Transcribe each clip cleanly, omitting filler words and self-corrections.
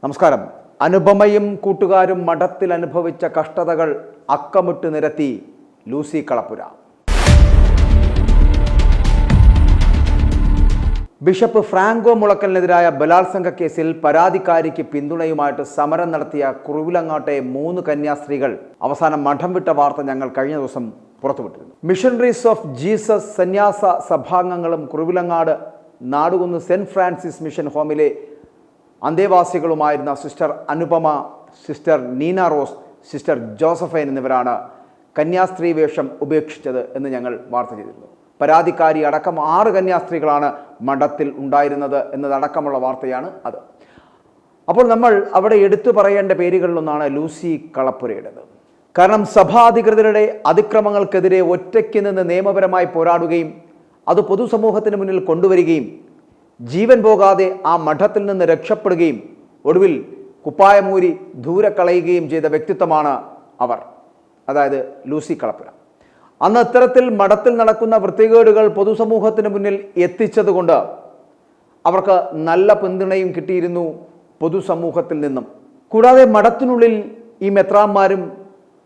നമസ്കാരം. അനുപമയും കൂട്ടുകാരും മഠത്തിൽ അനുഭവിച്ച കഷ്ടതകൾ അക്കമിട്ട് നിരത്തി ലൂസി കളപ്പുര. ബിഷപ്പ് ഫ്രാങ്കോ മുളക്കലിനെതിരായ ബലാത്സംഗ കേസിൽ പരാതിക്കാരിക്ക് പിന്തുണയുമായിട്ട് സമരം നടത്തിയ കുറുവിലങ്ങാട്ടെ 3 കന്യാസ്ത്രീകൾ അവസാനം മഠം വിട്ട വാർത്ത ഞങ്ങൾ കഴിഞ്ഞ ദിവസം പുറത്തുവിട്ടിരുന്നു. മിഷണറീസ് ഓഫ് ജീസസ് സന്യാസ സഭാംഗങ്ങളും Kuruvilangad Nadukunnu Saint Francis mission ഹോമിലെ അന്തേവാസികളുമായിരുന്ന sister Anupama, sister Neena Rose, sister Josephine എന്നിവരാണ് കന്യാസ്ത്രീ വേഷം ഉപേക്ഷിച്ചത് എന്ന് ഞങ്ങൾ വാർത്ത ചെയ്തിരുന്നു. പരാതിക്കാരി അടക്കം 6 കന്യാസ്ത്രീകളാണ് മഠത്തിൽ ഉണ്ടായിരുന്നത് എന്നതടക്കമുള്ള വാർത്തയാണ് അത്. അപ്പോൾ നമ്മൾ അവിടെ എടുത്തു പറയേണ്ട പേരുകളിലൊന്നാണ് ലൂസി കളപ്പുരയുടേത്. കാരണം സഭാധികൃതരുടെ അതിക്രമങ്ങൾക്കെതിരെ ഒറ്റയ്ക്ക് നിന്ന് നിയമപരമായി പോരാടുകയും അത് പൊതുസമൂഹത്തിന് മുന്നിൽ കൊണ്ടുവരികയും ജീവൻ പോകാതെ ആ മഠത്തിൽ നിന്ന് രക്ഷപ്പെടുകയും ഒടുവിൽ കുപ്പായമൂരി ദൂരെ കളയുകയും ചെയ്ത വ്യക്തിത്വമാണ് അവർ, അതായത് ലൂസി കളപ്പുര. അന്ന് ഇത്തരത്തിൽ മഠത്തിൽ നടക്കുന്ന വൃത്തികേടുകൾ പൊതുസമൂഹത്തിന് മുന്നിൽ എത്തിച്ചതുകൊണ്ട് അവർക്ക് നല്ല പിന്തുണയും കിട്ടിയിരുന്നു പൊതുസമൂഹത്തിൽ നിന്നും. കൂടാതെ മഠത്തിനുള്ളിൽ ഈ മെത്രാന്മാരും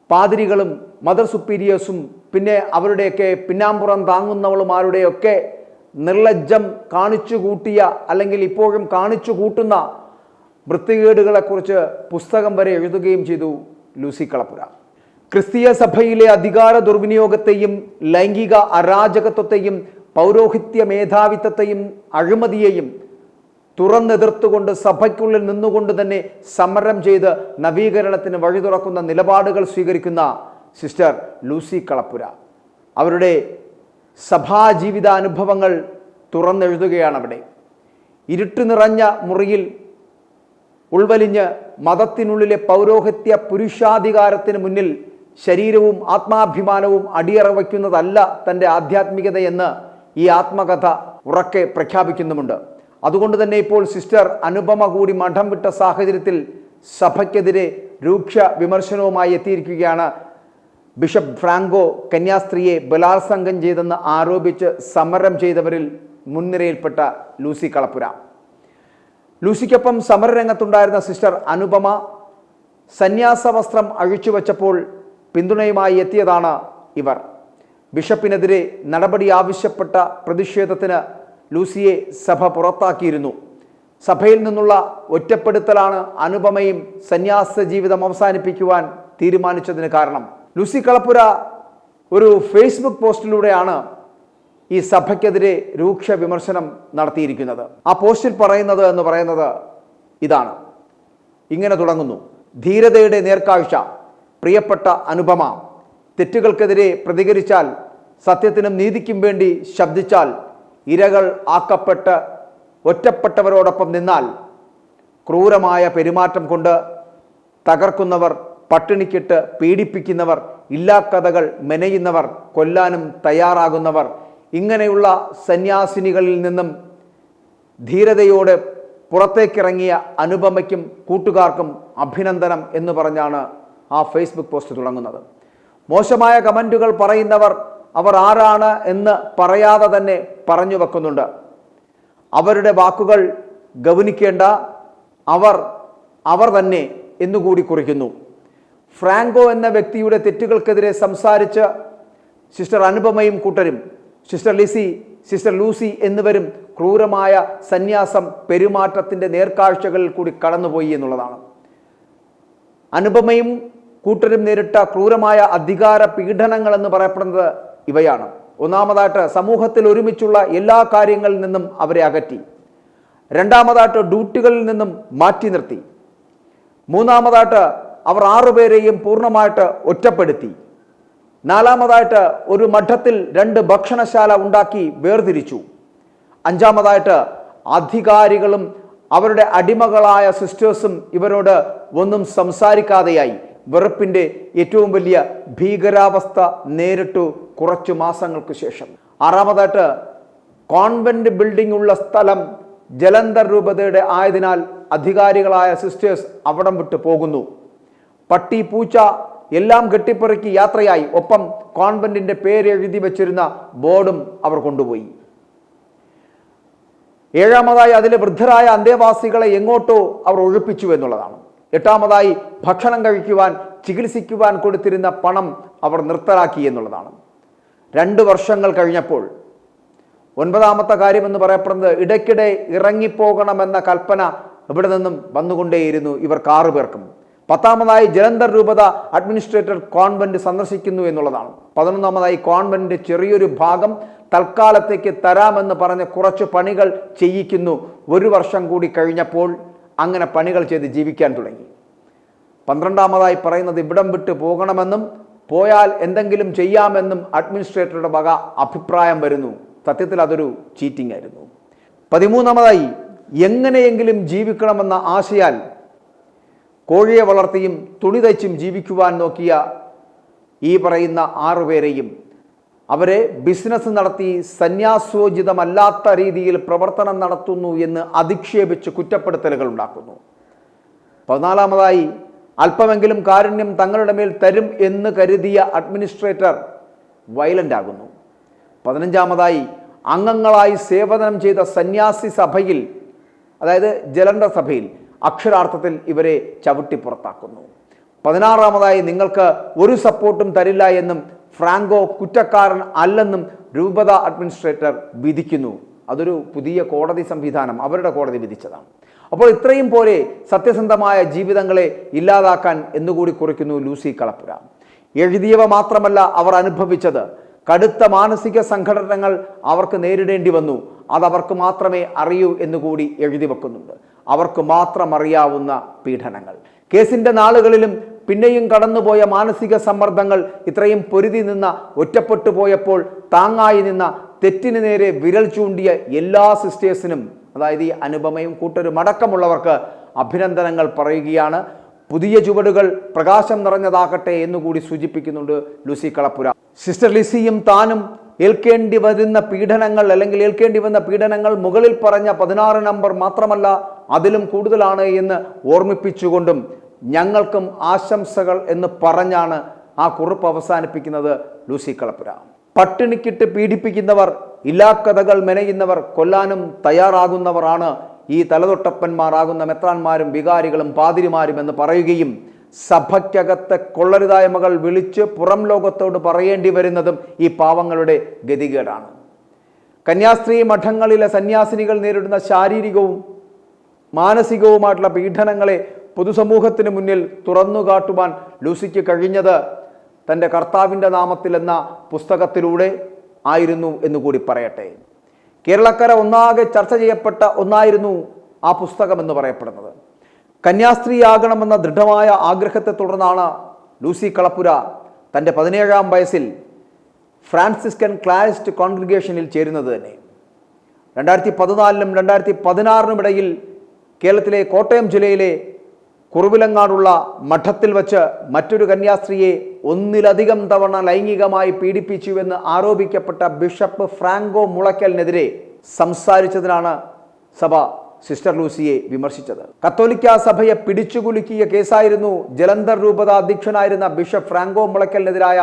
പാതിരികളും മദർ സുപ്പീരിയേഴ്സും പിന്നെ അവരുടെയൊക്കെ പിന്നാമ്പുറം താങ്ങുന്നവളുമാരുടെയൊക്കെ നിർലജ്ജം കാണിച്ചു കൂട്ടിയ അല്ലെങ്കിൽ ഇപ്പോഴും കാണിച്ചു കൂട്ടുന്ന വൃത്തികേടുകളെക്കുറിച്ച് പുസ്തകം വരെ എഴുതുകയും ചെയ്തു ലൂസി കളപ്പുര. ക്രിസ്തീയ സഭയിലെ അധികാര ദുർവിനിയോഗത്തെയും ലൈംഗിക അരാജകത്വത്തെയും പൗരോഹിത്യ മേധാവിത്വത്തെയും അഴിമതിയെയും തുറന്നെതിർത്തുകൊണ്ട് സഭയ്ക്കുള്ളിൽ നിന്നുകൊണ്ട് തന്നെ സമരം ചെയ്ത് നവീകരണത്തിന് വഴി തുറക്കുന്ന നിലപാടുകൾ സ്വീകരിക്കുന്ന സിസ്റ്റർ ലൂസി കളപ്പുര അവരുടെ സഭാജീവിതാനുഭവങ്ങൾ തുറന്നെഴുതുകയാണ്. അവിടെ ഇരുട്ട് നിറഞ്ഞ മുറിയിൽ ഉൾവലിഞ്ഞ് മതത്തിനുള്ളിലെ പൗരോഹിത്യ പുരുഷാധികാരത്തിന് മുന്നിൽ ശരീരവും ആത്മാഭിമാനവും അടിയറ വയ്ക്കുന്നതല്ല തൻ്റെ ആധ്യാത്മികതയെന്ന് ഈ ആത്മകഥ ഉറക്കെ പ്രഖ്യാപിക്കുന്നുമുണ്ട്. അതുകൊണ്ട് തന്നെ ഇപ്പോൾ സിസ്റ്റർ അനുപമ കൂടി മഠം വിട്ട സാഹചര്യത്തിൽ സഭയ്ക്കെതിരെ രൂക്ഷ വിമർശനവുമായി എത്തിയിരിക്കുകയാണ്. ബിഷപ്പ് ഫ്രാങ്കോ കന്യാസ്ത്രീയെ ബലാത്സംഗം ചെയ്തെന്ന് ആരോപിച്ച് സമരം ചെയ്തവരിൽ മുൻനിരയിൽപ്പെട്ട ലൂസി കളപ്പുര. ലൂസിക്കൊപ്പം സമരരംഗത്തുണ്ടായിരുന്ന സിസ്റ്റർ അനുപമ സന്യാസ വസ്ത്രം അഴിച്ചുവെച്ചപ്പോൾ പിന്തുണയുമായി എത്തിയതാണ് ഇവർ. ബിഷപ്പിനെതിരെ നടപടി ആവശ്യപ്പെട്ട പ്രതിഷേധത്തിന് ലൂസിയെ സഭ പുറത്താക്കിയിരുന്നു. സഭയിൽ നിന്നുള്ള ഒറ്റപ്പെടുത്തലാണ് അനുപമയും സന്യാസ ജീവിതം അവസാനിപ്പിക്കുവാൻ തീരുമാനിച്ചതിന് കാരണം. ലൂസി കളപ്പുര ഒരു ഫേസ്ബുക്ക് പോസ്റ്റിലൂടെയാണ് ഈ സഭയ്ക്കെതിരെ രൂക്ഷ വിമർശനം നടത്തിയിരിക്കുന്നത്. ആ പോസ്റ്റിൽ പറയുന്നത് ഇതാണ്. ഇങ്ങനെ തുടങ്ങുന്നു: ധീരതയുടെ നേർക്കാഴ്ച. പ്രിയപ്പെട്ട അനുപമ, തെറ്റുകൾക്കെതിരെ പ്രതികരിച്ചാൽ, സത്യത്തിനും നീതിക്കും വേണ്ടി ശബ്ദിച്ചാൽ, ഇരകൾ ആക്കപ്പെട്ട് ഒറ്റപ്പെട്ടവരോടൊപ്പം നിന്നാൽ, ക്രൂരമായ പെരുമാറ്റം കൊണ്ട് തകർക്കുന്നവർ, പട്ടിണിക്കിട്ട് പീഡിപ്പിക്കുന്നവർ, ഇല്ലാക്കഥകൾ മെനയുന്നവർ, കൊല്ലാനും തയ്യാറാകുന്നവർ, ഇങ്ങനെയുള്ള സന്യാസിനികളിൽ നിന്നും ധീരതയോടെ പുറത്തേക്കിറങ്ങിയ അനുപമയ്ക്കും കൂട്ടുകാർക്കും അഭിനന്ദനം എന്ന് പറഞ്ഞാണ് ആ ഫേസ്ബുക്ക് പോസ്റ്റ് തുടങ്ങുന്നത്. മോശമായ കമൻറ്റുകൾ പറയുന്നവർ അവർ ആരാണ് എന്ന് പറയാതെ തന്നെ പറഞ്ഞു വെക്കുന്നുണ്ട്. അവരുടെ വാക്കുകൾ ഗൗനിക്കേണ്ട, അവർ തന്നെ എന്നുകൂടി കുറിക്കുന്നു. ഫ്രാങ്കോ എന്ന വ്യക്തിയുടെ തെറ്റുകൾക്കെതിരെ സംസാരിച്ച് സിസ്റ്റർ അനുപമയും കൂട്ടരും, സിസ്റ്റർ ലൂസി എന്നിവരും ക്രൂരമായ സന്യാസം പെരുമാറ്റത്തിൻ്റെ നേർക്കാഴ്ചകളിൽ കൂടി കടന്നുപോയി എന്നുള്ളതാണ്. അനുപമയും കൂട്ടരും നേരിട്ട ക്രൂരമായ അധികാര പീഡനങ്ങൾ എന്ന് പറയപ്പെടുന്നത് ഇവയാണ്. ഒന്നാമതായിട്ട് സമൂഹത്തിൽ ഒരുമിച്ചുള്ള എല്ലാ കാര്യങ്ങളിൽ നിന്നും അവരെ അകറ്റി. രണ്ടാമതായിട്ട് ഡ്യൂട്ടികളിൽ നിന്നും മാറ്റി നിർത്തി. മൂന്നാമതായിട്ട് അവർ 6 പേരെയും പൂർണ്ണമായിട്ട് ഒറ്റപ്പെടുത്തി. നാലാമതായിട്ട് ഒരു മഠത്തിൽ 2 ഭക്ഷണശാല ഉണ്ടാക്കി വേർതിരിച്ചു. അഞ്ചാമതായിട്ട് അധികാരികളും അവരുടെ അടിമകളായ സിസ്റ്റേഴ്സും ഇവരോട് ഒന്നും സംസാരിക്കാതെയായി. വെറുപ്പിൻ്റെ ഏറ്റവും വലിയ ഭീകരാവസ്ഥ നേരിട്ടു കുറച്ചു മാസങ്ങൾക്ക് ശേഷം. ആറാമതായിട്ട് കോൺവെന്റ് ബിൽഡിംഗ് ഉള്ള സ്ഥലം ജലന്ധർ രൂപതയുടെ ആയതിനാൽ അധികാരികളായ സിസ്റ്റേഴ്സ് അവിടം വിട്ടു പോകുന്നു. പട്ടി പൂച്ച എല്ലാം കെട്ടിപ്പെറുക്കി യാത്രയായി. ഒപ്പം കോൺവെന്റിന്റെ പേര് എഴുതി വെച്ചിരുന്ന ബോർഡും അവർ കൊണ്ടുപോയി. ഏഴാമതായി അതിലെ വൃദ്ധരായ അന്തേവാസികളെ എങ്ങോട്ടോ അവർ ഒഴിപ്പിച്ചു എന്നുള്ളതാണ്. എട്ടാമതായി ഭക്ഷണം കഴിക്കുവാൻ, ചികിത്സിക്കുവാൻ കൊടുത്തിരുന്ന പണം അവർ നിർത്തലാക്കി എന്നുള്ളതാണ്. 2 വർഷങ്ങൾ കഴിഞ്ഞപ്പോൾ 9ാമത്തെ കാര്യമെന്ന് പറയപ്പെടുന്നത് ഇടയ്ക്കിടെ ഇറങ്ങിപ്പോകണമെന്ന കൽപ്പന ഇവിടെ നിന്നും വന്നുകൊണ്ടേയിരുന്നു ഇവർക്ക് 6 പേർക്കും. 10ാമതായി ജലന്ധർ രൂപത അഡ്മിനിസ്ട്രേറ്റർ കോൺവെന്റ് സന്ദർശിക്കുന്നു എന്നുള്ളതാണ്. 11ാമതായി കോൺവെന്റ് ചെറിയൊരു ഭാഗം തൽക്കാലത്തേക്ക് തരാമെന്ന് പറഞ്ഞ് കുറച്ച് പണികൾ ചെയ്യിക്കുന്നു. 1 വർഷം കൂടി കഴിഞ്ഞപ്പോൾ അങ്ങനെ പണികൾ ചെയ്ത് ജീവിക്കാൻ തുടങ്ങി. 12ാമതായി പറയുന്നത് ഇവിടം വിട്ട് പോകണമെന്നും പോയാൽ എന്തെങ്കിലും ചെയ്യാമെന്നും അഡ്മിനിസ്ട്രേറ്ററുടെ വക അഭിപ്രായം വരുന്നു. സത്യത്തിൽ അതൊരു ചീറ്റിംഗ് ആയിരുന്നു. 13ാമതായി എങ്ങനെയെങ്കിലും ജീവിക്കണമെന്ന ആശയാൽ കോഴിയെ വളർത്തിയും തുണി തയ്ച്ചും ജീവിക്കുവാൻ നോക്കിയ ഈ പറയുന്ന 6 പേരെയും അവരെ ബിസിനസ് നടത്തി സന്യാസോചിതമല്ലാത്ത രീതിയിൽ പ്രവർത്തനം നടത്തുന്നു എന്ന് അധിക്ഷേപിച്ച് കുറ്റപ്പെടുത്തലുകൾ ഉണ്ടാക്കുന്നു. 14ാമതായി അല്പമെങ്കിലും കാരുണ്യം തങ്ങളുടെ മേൽ തരും എന്ന് കരുതിയ അഡ്മിനിസ്ട്രേറ്റർ വയലന്റ് ആകുന്നു. 15ാമതായി അംഗങ്ങളായി സേവനം ചെയ്ത സന്യാസി സഭയിൽ, അതായത് ജലന്ധർ സഭയിൽ അക്ഷരാർത്ഥത്തിൽ ഇവരെ ചവിട്ടി പുറത്താക്കുന്നു. 16ാമതായി നിങ്ങൾക്ക് ഒരു സപ്പോർട്ടും തരില്ല എന്നും ഫ്രാങ്കോ കുറ്റക്കാരൻ അല്ലെന്നും രൂപത അഡ്മിനിസ്ട്രേറ്റർ വിധിക്കുന്നു. അതൊരു പുതിയ കോടതി സംവിധാനം, അവരുടെ കോടതി വിധിച്ചതാണ്. അപ്പോൾ ഇത്രയും പോലെ സത്യസന്ധമായ ജീവിതങ്ങളെ ഇല്ലാതാക്കാൻ എന്നുകൂടി കുറിക്കുന്നു ലൂസി കളപ്പുര. എഴുതിയവ മാത്രമല്ല അവർ അനുഭവിച്ചത്. കടുത്ത മാനസിക സംഘടനകൾ അവർക്ക് നേരിടേണ്ടി വന്നു. അതവർക്ക് മാത്രമേ അറിയൂ എന്നുകൂടി എഴുതി വെക്കുന്നുണ്ട്. അവർക്ക് മാത്രം അറിയാവുന്ന പീഡനങ്ങൾ. കേസിന്റെ നാളുകളിലും പിന്നെയും കടന്നുപോയ മാനസിക സമ്മർദ്ദങ്ങൾ, ഇത്രയും പൊരുതി നിന്ന, ഒറ്റപ്പെട്ടു പോയപ്പോൾ താങ്ങായി നിന്ന, തെറ്റിന് നേരെ വിരൽ ചൂണ്ടിയ എല്ലാ സിസ്റ്റേഴ്സിനും, അതായത് ഈ അനുപമയും കൂട്ടരും അടക്കമുള്ളവർക്ക് അഭിനന്ദനങ്ങൾ പറയുകയാണ്. പുതിയ ചുവടുകൾ പ്രകാശം നിറഞ്ഞതാകട്ടെ എന്നുകൂടി സൂചിപ്പിക്കുന്നുണ്ട് ലൂസി കളപ്പുര. സിസ്റ്റർ ലിസിയും താനും ഏൽക്കേണ്ടി വരുന്ന പീഡനങ്ങൾ, അല്ലെങ്കിൽ ഏൽക്കേണ്ടി വന്ന പീഡനങ്ങൾ മുകളിൽ പറഞ്ഞ 16 നമ്പർ മാത്രമല്ല അതിലും കൂടുതലാണ് എന്ന് ഓർമ്മിപ്പിച്ചുകൊണ്ടും ഞങ്ങൾക്കും ആശംസകൾ എന്ന് പറഞ്ഞാണ് ആ കുറിപ്പ് അവസാനിപ്പിക്കുന്നത് ലൂസി കളപ്പുര. പട്ടിണിക്കിട്ട് പീഡിപ്പിക്കുന്നവർ, ഇല്ലാക്കഥകൾ മെനയുന്നവർ, കൊല്ലാനും തയ്യാറാകുന്നവരാണ് ഈ തലതൊട്ടപ്പന്മാരാകുന്ന മെത്രാന്മാരും വികാരികളും പാതിരിമാരും എന്ന് പറയുകയും സഭയ്ക്കകത്തെ കൊള്ളരുതായ്മകൾ വിളിച്ച് പുറം ലോകത്തോട് പറയേണ്ടി വരുന്നതും ഈ പാവങ്ങളുടെ ഗതികേടാണ്. കന്യാസ്ത്രീ മഠങ്ങളിലെ സന്യാസിനികൾ നേരിടുന്ന ശാരീരികവും മാനസികവുമായിട്ടുള്ള പീഡനങ്ങളെ പൊതുസമൂഹത്തിന് മുന്നിൽ തുറന്നുകാട്ടുവാൻ ലൂസിക്ക് കഴിഞ്ഞത് തൻ്റെ കർത്താവിൻ്റെ നാമത്തിൽ എന്ന പുസ്തകത്തിലൂടെ ആയിരുന്നു എന്നുകൂടി പറയട്ടെ. കേരളക്കര ഒന്നാകെ ചർച്ച ചെയ്യപ്പെട്ട ഒന്നായിരുന്നു ആ പുസ്തകം എന്ന് പറയപ്പെടുന്നത്. കന്യാസ്ത്രീയാകണമെന്ന ദൃഢമായ ആഗ്രഹത്തെ തുടർന്നാണ് ലൂസി കളപ്പുര തൻ്റെ 17ാം വയസ്സിൽ ഫ്രാൻസിസ്കൻ ക്ലാരിസ്റ്റ് കോൺഗ്രിഗേഷനിൽ ചേരുന്നത് തന്നെ. 2014 2016 ഇടയിൽ കേരളത്തിലെ കോട്ടയം ജില്ലയിലെ കുറുവിലങ്ങാടുള്ള മഠത്തിൽ വച്ച് മറ്റൊരു കന്യാസ്ത്രീയെ 1ലധികം തവണ ലൈംഗികമായി പീഡിപ്പിച്ചുവെന്ന് ആരോപിക്കപ്പെട്ട ബിഷപ്പ് ഫ്രാങ്കോ മുളയ്ക്കലിനെതിരെ സംസാരിച്ചതിനാണ് സഭ സിസ്റ്റർ ലൂസിയെ വിമർശിച്ചത്. കത്തോലിക്ക സഭയെ പിടിച്ചുകുലുക്കിയ കേസായിരുന്നു ജലന്ധർ രൂപത അധ്യക്ഷനായിരുന്ന ബിഷപ്പ് ഫ്രാങ്കോ മുളയ്ക്കലിനെതിരായ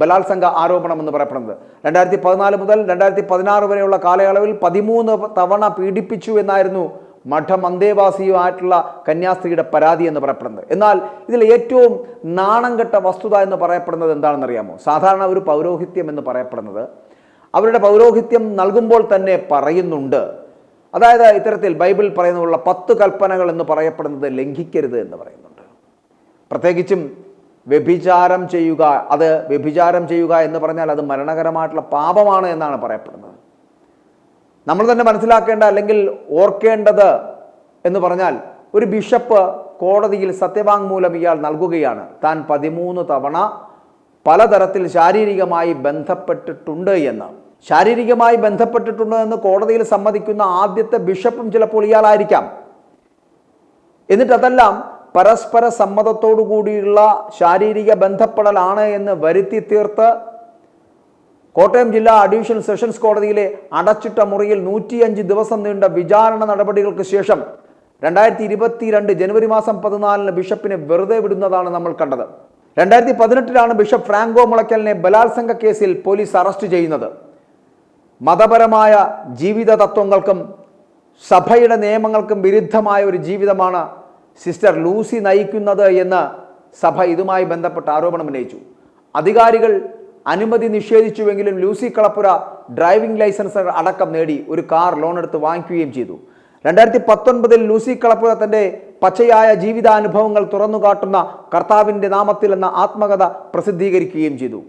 ബലാത്സംഗ ആരോപണം എന്ന് പറയപ്പെടുന്നത്. 2014 മുതൽ 2016 വരെയുള്ള കാലയളവിൽ 13 തവണ പീഡിപ്പിച്ചു എന്നായിരുന്നു മഠം അന്തേവാസിയുമായിട്ടുള്ള കന്യാസ്ത്രീയുടെ പരാതി എന്ന് പറയപ്പെടുന്നത്. എന്നാൽ ഇതിൽ ഏറ്റവും നാണം കെട്ട വസ്തുത എന്ന് പറയപ്പെടുന്നത് എന്താണെന്നറിയാമോ? സാധാരണ ഒരു പൗരോഹിത്യം എന്ന് പറയപ്പെടുന്നത് അവരുടെ പൗരോഹിത്യം നൽകുമ്പോൾ തന്നെ പറയുന്നുണ്ട്, അതായത് ഇത്തരത്തിൽ ബൈബിൾ പറയുന്നുള്ള 10 കൽപ്പനകൾ എന്ന് പറയപ്പെടുന്നത് ലംഘിക്കരുത് എന്ന് പറയുന്നുണ്ട്. പ്രത്യേകിച്ചും വ്യഭിചാരം ചെയ്യുക, അത് വ്യഭിചാരം ചെയ്യുക എന്ന് പറഞ്ഞാൽ അത് മരണകരമായിട്ടുള്ള പാപമാണ് എന്നാണ് പറയപ്പെടുന്നത്. നമ്മൾ തന്നെ മനസ്സിലാക്കേണ്ട അല്ലെങ്കിൽ ഓർക്കേണ്ടത് എന്ന് പറഞ്ഞാൽ, ഒരു ബിഷപ്പ് കോടതിയിൽ സത്യവാങ്മൂലം ഇയാൾ നൽകുകയാണ് താൻ 13 തവണ പലതരത്തിൽ ശാരീരികമായി ബന്ധപ്പെട്ടിട്ടുണ്ട് എന്ന്. ശാരീരികമായി ബന്ധപ്പെട്ടിട്ടുണ്ട് എന്ന് കോടതിയിൽ സമ്മതിക്കുന്ന ആദ്യത്തെ ബിഷപ്പും ചിലപ്പോൾ ഇയാളായിരിക്കാം. എന്നിട്ട് അതെല്ലാം പരസ്പര സമ്മതത്തോടു കൂടിയുള്ള ശാരീരിക ബന്ധപ്പെടലാണ് എന്ന് വരുത്തി തീർത്ത് കോട്ടയം ജില്ലാ അഡീഷണൽ സെഷൻസ് കോടതിയിലെ അടച്ചിട്ട മുറിയിൽ 105 ദിവസം നീണ്ട വിചാരണ നടപടികൾക്ക് ശേഷം 2022 ജനുവരി മാസം 14 ബിഷപ്പിനെ വെറുതെ വിടുന്നതാണ് നമ്മൾ കണ്ടത്. 2018 ബിഷപ്പ് ഫ്രാങ്കോ മുളയ്ക്കലിനെ ബലാത്സംഗ കേസിൽ പോലീസ് അറസ്റ്റ് ചെയ്യുന്നത്. മതപരമായ ജീവിത തത്വങ്ങൾക്കും സഭയുടെ നിയമങ്ങൾക്കും വിരുദ്ധമായ ഒരു ജീവിതമാണ് സിസ്റ്റർ ലൂസി നയിക്കുന്നത് എന്ന് സഭ ഇതുമായി ബന്ധപ്പെട്ട ആരോപണം ഉന്നയിച്ചു. അധികാരികൾ അനുമതി നിഷേധിച്ചുവെങ്കിലും ലൂസി കളപ്പുര ഡ്രൈവിംഗ് ലൈസൻസ് അടക്കം നേടി ഒരു കാർ ലോൺ എടുത്ത് വാങ്ങിക്കുകയും ചെയ്തു. 2019 ലൂസി കളപ്പുര തൻ്റെ പച്ചയായ ജീവിതാനുഭവങ്ങൾ തുറന്നുകാട്ടുന്ന കർത്താവിൻ്റെ നാമത്തിൽ എന്ന ആത്മകഥ പ്രസിദ്ധീകരിക്കുകയും ചെയ്തു.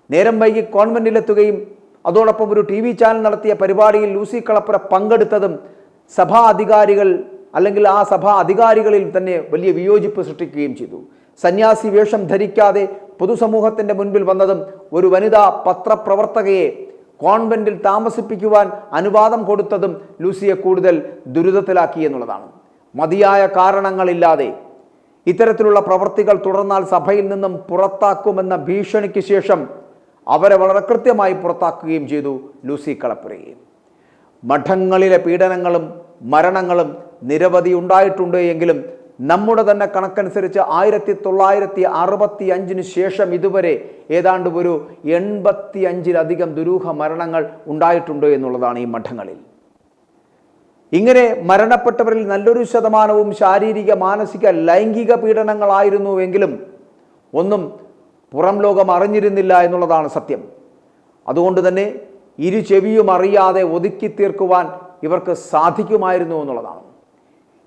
നേരം വൈകി കോൺവെന്റിലെത്തുകയും അതോടൊപ്പം ഒരു TV ചാനൽ നടത്തിയ പരിപാടിയിൽ ലൂസി കളപ്പുര പങ്കെടുത്തതും സഭാ അധികാരികൾ അല്ലെങ്കിൽ ആ സഭാ അധികാരികളിൽ തന്നെ വലിയ വിയോജിപ്പ് സൃഷ്ടിക്കുകയും ചെയ്തു. സന്യാസി വേഷം ധരിക്കാതെ പൊതുസമൂഹത്തിൻ്റെ മുൻപിൽ വന്നതും ഒരു വനിതാ പത്രപ്രവർത്തകയെ കോൺവെന്റിൽ താമസിപ്പിക്കുവാൻ അനുവാദം കൊടുത്തതും ലൂസിയെ കൂടുതൽ ദുരിതത്തിലാക്കി എന്നുള്ളതാണ്. മതിയായ കാരണങ്ങളില്ലാതെ ഇത്തരത്തിലുള്ള പ്രവൃത്തികൾ തുടർന്നാൽ സഭയിൽ നിന്നും പുറത്താക്കുമെന്ന ഭീഷണിക്ക് ശേഷം അവരെ വളരെ കൃത്യമായി പുറത്താക്കുകയും ചെയ്തു ലൂസി കളപ്പുരയെ. മഠങ്ങളിലെ പീഡനങ്ങളും മരണങ്ങളും നിരവധി ഉണ്ടായിട്ടുണ്ട് എങ്കിലും നമ്മുടെ തന്നെ കണക്കനുസരിച്ച് 1965 ശേഷം ഇതുവരെ ഏതാണ്ട് ഒരു 85-ലധികം ദുരൂഹ മരണങ്ങൾ ഉണ്ടായിട്ടുണ്ട് എന്നുള്ളതാണ് ഈ മഠങ്ങളിൽ. ഇങ്ങനെ മരണപ്പെട്ടവരിൽ നല്ലൊരു ശതമാനവും ശാരീരിക, മാനസിക, ലൈംഗിക പീഡനങ്ങളായിരുന്നുവെങ്കിലും ഒന്നും പുറം ലോകം അറിഞ്ഞിരുന്നില്ല എന്നുള്ളതാണ് സത്യം. അതുകൊണ്ട് തന്നെ ഇരു ചെവിയും അറിയാതെ ഒതുക്കി തീർക്കുവാൻ ഇവർക്ക് സാധിക്കുമായിരുന്നു എന്നുള്ളതാണ്.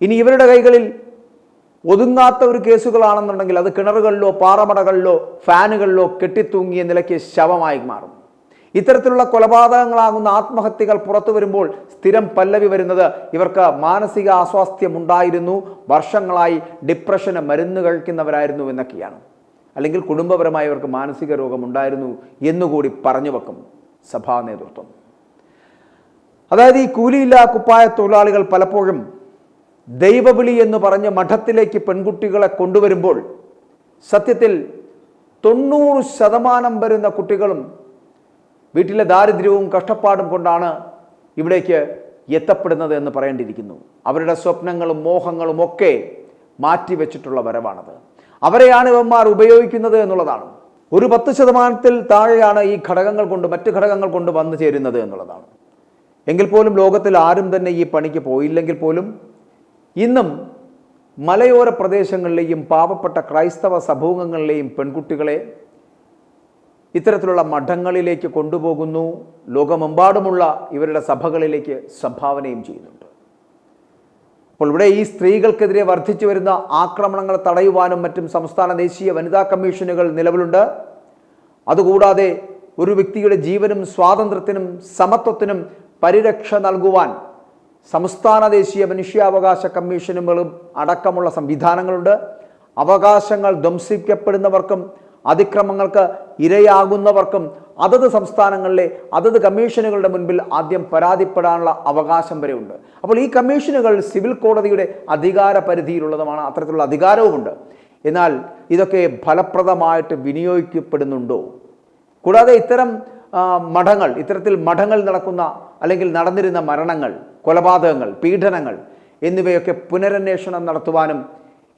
ഇനി ഇവരുടെ കൈകളിൽ ഒതുങ്ങാത്ത ഒരു കേസുകളാണെന്നുണ്ടെങ്കിൽ അത് കിണറുകളിലോ പാറമടകളിലോ ഫാനുകളിലോ കെട്ടിത്തൂങ്ങിയ നിലയ്ക്ക് ശവമായി മാറും. ഇത്തരത്തിലുള്ള കൊലപാതകങ്ങളാകുന്ന ആത്മഹത്യകൾ പുറത്തു വരുമ്പോൾ സ്ഥിരം പല്ലവി വരുന്നത് ഇവർക്ക് മാനസിക അസ്വാസ്ഥ്യം ഉണ്ടായിരുന്നു, വർഷങ്ങളായി ഡിപ്രഷന് മരുന്ന് കഴിക്കുന്നവരായിരുന്നു എന്നൊക്കെയാണ്. അല്ലെങ്കിൽ കുടുംബപരമായി ഇവർക്ക് മാനസിക രോഗം ഉണ്ടായിരുന്നു എന്നുകൂടി പറഞ്ഞു വെക്കും സഭാ നേതൃത്വം. അതായത് ഈ കൂലിയില്ലാ കുപ്പായ തൊഴിലാളികൾ പലപ്പോഴും ദൈവവിളി എന്ന് പറഞ്ഞ് മഠത്തിലേക്ക് പെൺകുട്ടികളെ കൊണ്ടുവരുമ്പോൾ സത്യത്തിൽ 90% വരുന്ന കുട്ടികളും വീട്ടിലെ ദാരിദ്ര്യവും കഷ്ടപ്പാടും കൊണ്ടാണ് ഇവിടേക്ക് എത്തപ്പെടുന്നത് എന്ന് പറയേണ്ടിയിരിക്കുന്നു. അവരുടെ സ്വപ്നങ്ങളും മോഹങ്ങളും ഒക്കെ മാറ്റിവെച്ചിട്ടുള്ള വരവാണത്. അവരെയാണ് ഇവന്മാർ ഉപയോഗിക്കുന്നത് എന്നുള്ളതാണ്. ഒരു 10% താഴെയാണ് ഈ ഘടകങ്ങൾ കൊണ്ട് മറ്റ് ഘടകങ്ങൾ കൊണ്ട് വന്നു ചേരുന്നത് എന്നുള്ളതാണ്. എങ്കിൽ പോലും ലോകത്തിൽ ആരും തന്നെ ഈ പണിക്ക് പോയില്ലെങ്കിൽ പോലും ഇന്നും മലയോര പ്രദേശങ്ങളിലെയും പാവപ്പെട്ട ക്രൈസ്തവ സമൂഹങ്ങളിലെയും പെൺകുട്ടികളെ ഇത്തരത്തിലുള്ള മഠങ്ങളിലേക്ക് കൊണ്ടുപോകുന്നു. ലോകമെമ്പാടുമുള്ള ഇവരുടെ സഭകളിലേക്ക് സംഭാവനയും ചെയ്യുന്നുണ്ട്. അപ്പോൾ ഇവിടെ ഈ സ്ത്രീകൾക്കെതിരെ വർദ്ധിച്ചു വരുന്ന ആക്രമണങ്ങൾ തടയുവാനും മറ്റും സംസ്ഥാന ദേശീയ വനിതാ കമ്മീഷനുകൾ നിലവിലുണ്ട്. അതുകൂടാതെ ഒരു വ്യക്തിയുടെ ജീവനും സ്വാതന്ത്ര്യത്തിനും സമത്വത്തിനും പരിരക്ഷ നൽകുവാൻ സംസ്ഥാന ദേശീയ മനുഷ്യാവകാശ കമ്മീഷനുകളും അടക്കമുള്ള സംവിധാനങ്ങളുണ്ട്. അവകാശങ്ങൾ ധ്വംസിക്കപ്പെടുന്നവർക്കും അതിക്രമങ്ങൾക്ക് ഇരയാകുന്നവർക്കും അതത് സംസ്ഥാനങ്ങളിലെ അതത് കമ്മീഷനുകളുടെ മുൻപിൽ ആദ്യം പരാതിപ്പെടാനുള്ള അവകാശം വരെ ഉണ്ട്. അപ്പോൾ ഈ കമ്മീഷനുകൾ സിവിൽ കോടതിയുടെ അധികാര പരിധിയിലുള്ളതുമാണ്, അത്തരത്തിലുള്ള അധികാരവുമുണ്ട്. എന്നാൽ ഇതൊക്കെ ഫലപ്രദമായിട്ട് വിനിയോഗിക്കപ്പെടുന്നുണ്ടോ? കൂടാതെ ഇത്തരത്തിൽ മഠങ്ങൾ നടക്കുന്ന അല്ലെങ്കിൽ നടന്നിരുന്ന മരണങ്ങൾ, കൊലപാതകങ്ങൾ, പീഡനങ്ങൾ എന്നിവയൊക്കെ പുനരന്വേഷണം നടത്തുവാനും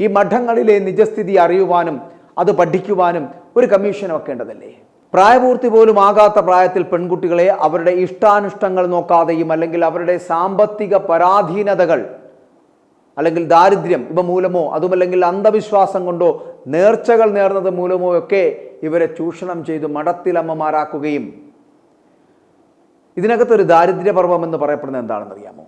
ഈ മഠങ്ങളിലെ നിജസ്ഥിതി അറിയുവാനും അത് പഠിക്കുവാനും ഒരു കമ്മീഷൻ വെക്കേണ്ടതല്ലേ? പ്രായപൂർത്തി പോലും ആകാത്ത പ്രായത്തിൽ പെൺകുട്ടികളെ അവരുടെ ഇഷ്ടാനിഷ്ടങ്ങൾ നോക്കാതെയും അല്ലെങ്കിൽ അവരുടെ സാമ്പത്തിക പരാധീനതകൾ അല്ലെങ്കിൽ ദാരിദ്ര്യം ഇവ മൂലമോ അതുമല്ലെങ്കിൽ അന്ധവിശ്വാസം കൊണ്ടോ നേർച്ചകൾ നേർന്നത് മൂലമോ ഒക്കെ ഇവരെ ചൂഷണം ചെയ്ത് മഠത്തിലമ്മമാരാക്കുകയും, ഇതിനകത്തൊരു ദാരിദ്ര്യപർവം എന്ന് പറയപ്പെടുന്നത് എന്താണെന്നറിയാമോ?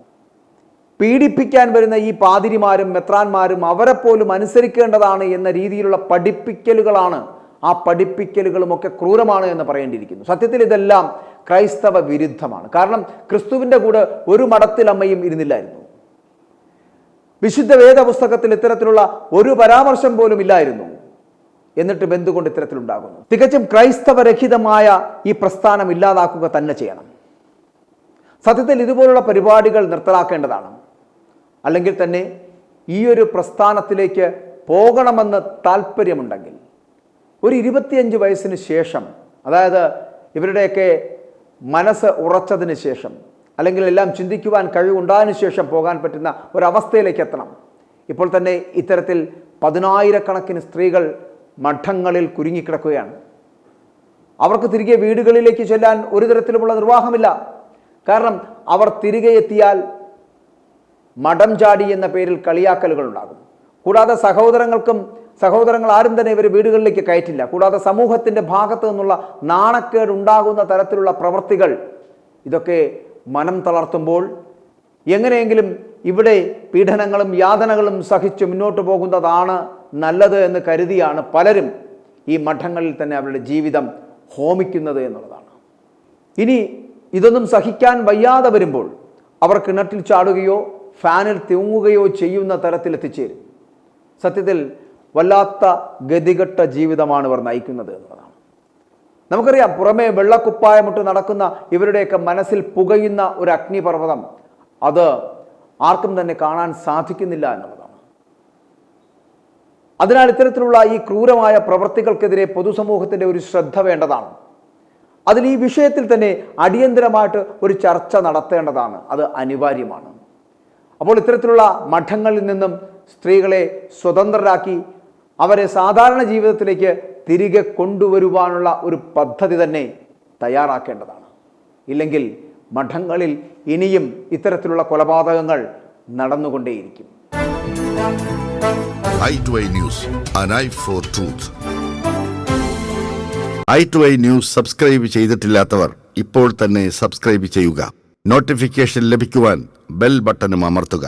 പീഡിപ്പിക്കാൻ വരുന്ന ഈ പാതിരിമാരും മെത്രാന്മാരും അവരെ പോലും അനുസരിക്കേണ്ടതാണ് എന്ന രീതിയിലുള്ള പഠിപ്പിക്കലുകളാണ്. ആ പഠിപ്പിക്കലുകളുമൊക്കെ ക്രൂരമാണ് എന്ന് പറയേണ്ടിയിരിക്കുന്നു. സത്യത്തിൽ ഇതെല്ലാം ക്രൈസ്തവ വിരുദ്ധമാണ്. കാരണം ക്രിസ്തുവിൻ്റെ കൂടെ ഒരു മഠത്തിലമ്മയും ഇരുന്നില്ലായിരുന്നു. വിശുദ്ധ വേദപുസ്തകത്തിൽ ഇത്തരത്തിലുള്ള ഒരു പരാമർശം പോലും ഇല്ലായിരുന്നു. എന്നിട്ടും എന്തുകൊണ്ട് ഇത്തരത്തിലുണ്ടാകുന്നു? തികച്ചും ക്രൈസ്തവരഹിതമായ ഈ പ്രസ്ഥാനം ഇല്ലാതാക്കുക തന്നെ ചെയ്യണം. സത്യത്തിൽ ഇതുപോലുള്ള പരിപാടികൾ നിർത്തലാക്കേണ്ടതാണ്. അല്ലെങ്കിൽ തന്നെ ഈ ഒരു പ്രസ്ഥാനത്തിലേക്ക് പോകണമെന്ന് താല്പര്യമുണ്ടെങ്കിൽ ഒരു 25 വയസ്സിന് ശേഷം, അതായത് ഇവരുടെയൊക്കെ മനസ്സ് ഉറച്ചതിന് ശേഷം അല്ലെങ്കിൽ എല്ലാം ചിന്തിക്കുവാൻ കഴിവുണ്ടായതിനു ശേഷം പോകാൻ പറ്റുന്ന ഒരവസ്ഥയിലേക്ക് എത്തണം. ഇപ്പോൾ തന്നെ ഇത്തരത്തിൽ 10,000-കണക്കിന് സ്ത്രീകൾ മഠങ്ങളിൽ കുരുങ്ങിക്കിടക്കുകയാണ്. അവർക്ക് തിരികെ വീടുകളിലേക്ക് ചെല്ലാൻ ഒരു തരത്തിലുമുള്ള നിർവാഹമില്ല. കാരണം അവർ തിരികെ എത്തിയാൽ മഠം ചാടി എന്ന പേരിൽ കളിയാക്കലുകൾ ഉണ്ടാകും. കൂടാതെ സഹോദരങ്ങൾ ആരും തന്നെ ഇവർ വീടുകളിലേക്ക് കയറ്റില്ല. കൂടാതെ സമൂഹത്തിൻ്റെ ഭാഗത്തു നിന്നുള്ള നാണക്കേട് ഉണ്ടാകുന്ന തരത്തിലുള്ള പ്രവൃത്തികൾ, ഇതൊക്കെ മനം തളർത്തുമ്പോൾ എങ്ങനെയെങ്കിലും ഇവിടെ പീഡനങ്ങളും യാതനകളും സഹിച്ച് മുന്നോട്ട് പോകുന്നതാണ് നല്ലത് എന്ന് കരുതിയാണ് പലരും ഈ മഠങ്ങളിൽ തന്നെ അവരുടെ ജീവിതം ഹോമിക്കുന്നത് എന്നുള്ളതാണ്. ഇനി ഇതൊന്നും സഹിക്കാൻ വയ്യാതെ വരുമ്പോൾ അവർ കിണറ്റിൽ ചാടുകയോ ഫാനിൽ തൂങ്ങുകയോ ചെയ്യുന്ന തരത്തിൽ എത്തിച്ചേരും. സത്യത്തിൽ വല്ലാത്ത ഗതികെട്ട ജീവിതമാണ് ഇവർ നയിക്കുന്നത് എന്നുള്ളതാണ്. നമുക്കറിയാം, പുറമേ വെള്ളക്കുപ്പായമിട്ട് നടക്കുന്ന ഇവരുടെയൊക്കെ മനസ്സിൽ പുകയുന്ന ഒരു അഗ്നിപർവ്വതം, അത് ആർക്കും തന്നെ കാണാൻ സാധിക്കുന്നില്ല എന്നുള്ളതാണ്. അതിനാൽ ഇത്തരത്തിലുള്ള ഈ ക്രൂരമായ പ്രവൃത്തികൾക്കെതിരെ പൊതുസമൂഹത്തിൻ്റെ ഒരു ശ്രദ്ധ വേണ്ടതാണ്. അതിൽ ഈ വിഷയത്തിൽ തന്നെ അടിയന്തരമായിട്ട് ഒരു ചർച്ച നടത്തേണ്ടതാണ്. അത് അനിവാര്യമാണ്. അപ്പോൾ ഇത്തരത്തിലുള്ള മഠങ്ങളിൽ നിന്നും സ്ത്രീകളെ സ്വതന്ത്രരാക്കി അവരെ സാധാരണ ജീവിതത്തിലേക്ക് തിരികെ കൊണ്ടുവരുവാനുള്ള ഒരു പദ്ധതി തന്നെ തയ്യാറാക്കേണ്ടതാണ്. ഇല്ലെങ്കിൽ മഠങ്ങളിൽ ഇനിയും ഇത്തരത്തിലുള്ള കൊലപാതകങ്ങൾ നടന്നുകൊണ്ടേയിരിക്കും. i2i News, an eye for truth. i2i News subscribe ചെയ്തിട്ടില്ലാത്തവർ ഇപ്പോൾ തന്നെ സബ്സ്ക്രൈബ് ചെയ്യുക. നോട്ടിഫിക്കേഷൻ ലഭിക്കുവാൻ ബെൽ ബട്ടണും അമർത്തുക.